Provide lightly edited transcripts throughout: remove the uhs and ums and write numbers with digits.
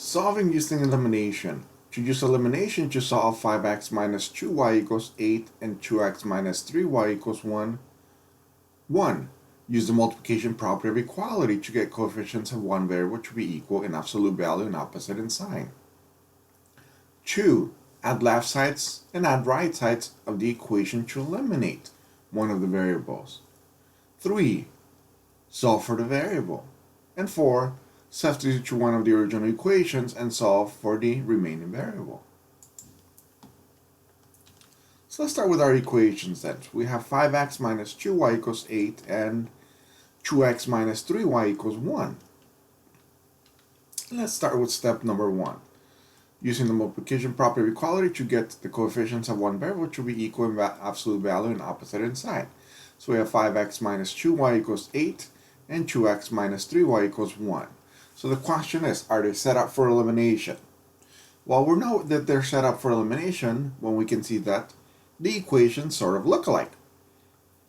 Solving using elimination. To use elimination to solve 5x minus 2y equals 8 and 2x minus 3y equals 1. 1. Use the multiplication property of equality to get coefficients of one variable to be equal in absolute value and opposite in sign. 2. Add left sides and add right sides of the equation to eliminate one of the variables. 3. Solve for the variable. And 4. Substitute to one of the original equations and solve for the remaining variable. So let's start with our equations then. We have 5x minus 2y equals 8 and 2x minus 3y equals 1. Let's start with step number 1. Using the multiplication property of equality to get the coefficients of one variable to be equal in absolute value and opposite in sign. So we have 5x minus 2y equals 8 and 2x minus 3y equals 1. So the question is, are they set up for elimination? Well, we know that they're set up for elimination when we can see that the equations sort of look alike.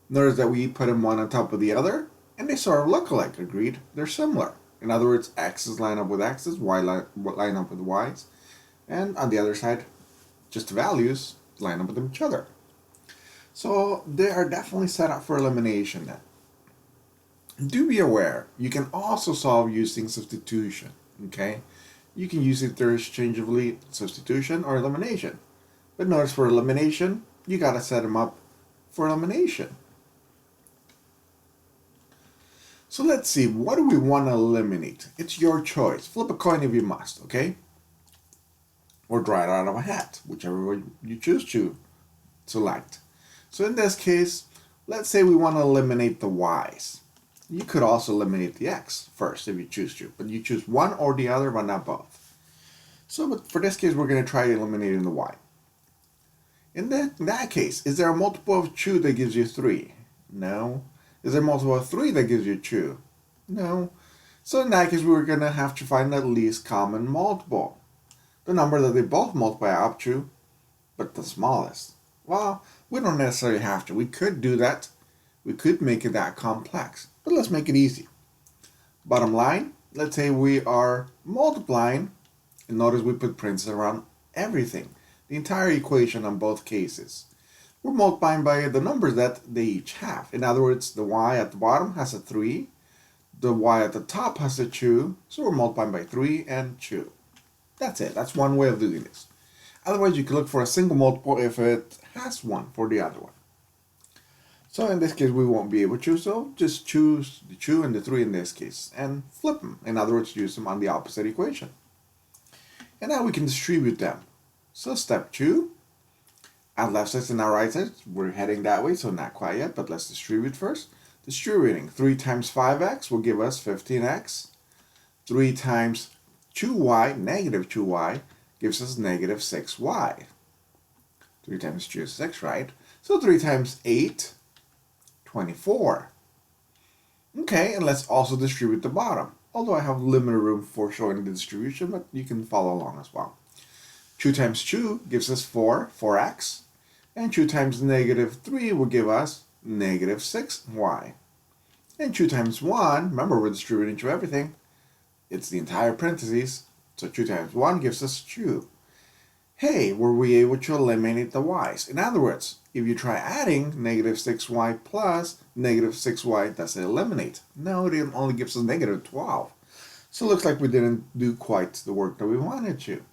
Notice that we put them one on top of the other, and they sort of look alike. Agreed? They're similar. In other words, x's line up with x's, y line up with y's, and on the other side, just the values line up with each other. So they are definitely set up for elimination then. Do be aware, you can also solve using substitution, okay? You can use it interchangeably, substitution or elimination. But notice for elimination, you gotta set them up for elimination. So let's see, what do we want to eliminate? It's your choice. Flip a coin if you must, okay? Or draw it out of a hat, whichever one you choose to select. So in this case, let's say we want to eliminate the y's. You could also eliminate the x first if you choose to, but you choose one or the other, but not both. So but for this case, we're going to try eliminating the y. In that case, is there a multiple of 2 that gives you 3? No. Is there a multiple of 3 that gives you 2? No. So in that case, we're going to have to find the least common multiple. The number that they both multiply up to, but the smallest. Well, we don't necessarily have to. We could do that. We could make it that complex. But let's make it easy. Bottom line, let's say we are multiplying, and notice we put parentheses around everything, the entire equation on both cases. We're multiplying by the numbers that they each have. In other words, the y at the bottom has a 3, the y at the top has a 2, so we're multiplying by 3 and 2. That's it. That's one way of doing this. Otherwise, you can look for a single multiple if it has one for the other one. So in this case, we won't be able to, so just choose the 2 and the 3 in this case, and flip them. In other words, use them on the opposite equation. And now we can distribute them. So step 2, add left sides and add right sides. We're heading that way, so not quite yet, but let's distribute first. Distributing 3 times 5x will give us 15x. 3 times 2y, negative 2y, gives us negative 6y. 3 times 2 is 6, right? So 3 times 8, 24. Okay, and let's also distribute the bottom. Although I have limited room for showing the distribution, but you can follow along as well. 2 times 2 gives us 4x. And 2 times negative 3 will give us negative 6y. And 2 times 1, remember we're distributing to everything, it's the entire parentheses, so 2 times 1 gives us 2. Hey, were we able to eliminate the y's? In other words, if you try adding negative 6y plus negative 6y, does it eliminate? No, it only gives us negative 12. So it looks like we didn't do quite the work that we wanted to.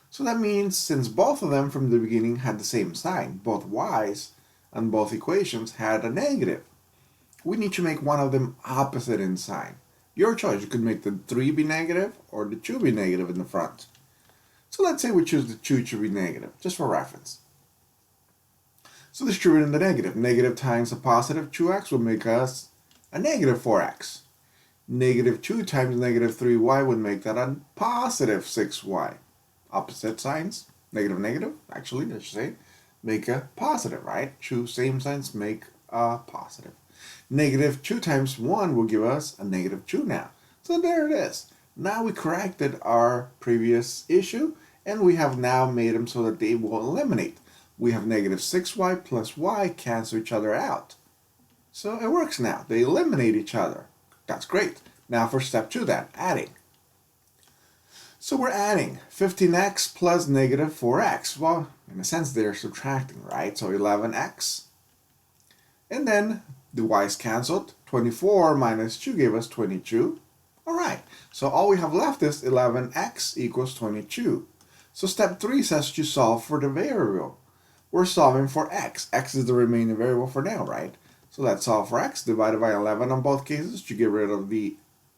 So that means since both of them from the beginning had the same sign, both y's on both equations had a negative, we need to make one of them opposite in sign. Your choice. You could make the 3 be negative or the 2 be negative in the front. So let's say we choose the 2 to be negative, just for reference. So distributing the negative. Negative times a positive 2x will make us a negative 4x. Negative 2 times negative 3y would make that a positive 6y. Opposite signs, negative, negative, actually, I should say, make a positive, right? Two same signs make a positive. Negative 2 times 1 will give us a negative 2 now. So there it is. Now we corrected our previous issue, and we have now made them so that they will eliminate. We have negative 6y plus y cancel each other out. So it works now. They eliminate each other. That's great. Now for step 2 then, adding. So we're adding 15x plus negative 4x. Well, in a sense, they're subtracting, right? So 11x. And then the y's canceled. 24 minus 2 gave us 22. All right, so all we have left is 11x equals 22. So step 3 says to solve for the variable. We're solving for x. X is the remaining variable for now, right? So let's solve for x. Divided by 11 on both cases to get rid of the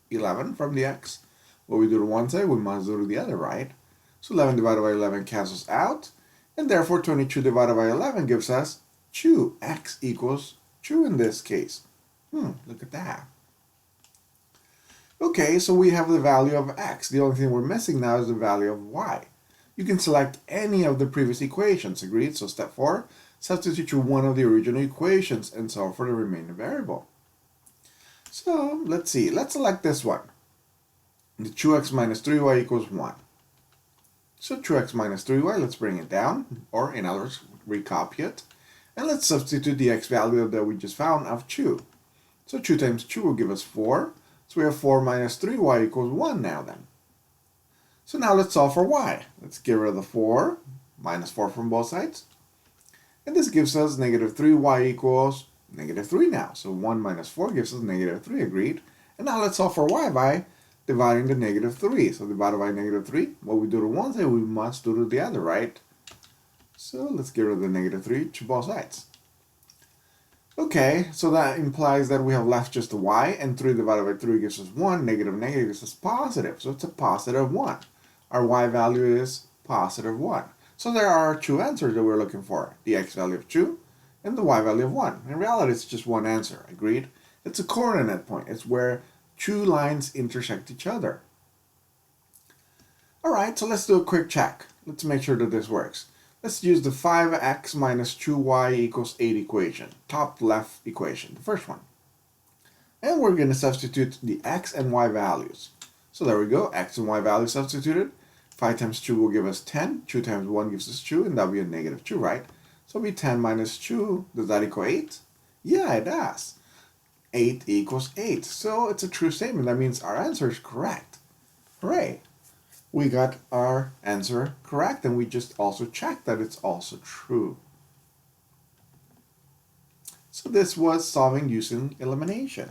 11 from the x. What we do to one side, we must do to the other, right? So 11 divided by 11 cancels out. And therefore 22 divided by 11 gives us 2. X equals 2 in this case. Look at that. Okay, so we have the value of x. The only thing we're missing now is the value of y. You can select any of the previous equations, agreed? So step 4, substitute one of the original equations and solve for the remaining variable. So let's see, let's select this one. The 2x minus 3y equals 1. So 2x minus 3y, let's bring it down, or in other words, recopy it. And let's substitute the x value that we just found of 2. So 2 times 2 will give us 4. So we have 4 minus 3y equals 1 now then. So now let's solve for y. Let's get rid of the 4, minus 4 from both sides. And this gives us negative 3y equals negative 3 now. So 1 minus 4 gives us negative 3, agreed? And now let's solve for y by dividing the negative 3. So divided by negative 3, what we do to one side, we must do to the other, right? So let's get rid of the negative 3 to both sides. Okay, so that implies that we have left just the y, and 3 divided by 3 gives us 1, negative gives us positive, so it's a positive 1. Our y value is positive 1. So there are 2 answers that we're looking for, the x value of 2 and the y value of 1. In reality, it's just one answer, agreed? It's a coordinate point. It's where 2 lines intersect each other. Alright, so let's do a quick check. Let's make sure that this works. Let's use the 5x minus 2y equals 8 equation, top left equation, the first one. And we're going to substitute the x and y values. So there we go, x and y values substituted. 5 times 2 will give us 10, 2 times 1 gives us 2, and that'll be a negative 2, right? So it'll be 10 minus 2, does that equal 8? Yeah, it does. 8 equals 8, so it's a true statement. That means our answer is correct. Hooray! We got our answer correct, and we just also checked that it's also true. So this was solving using elimination.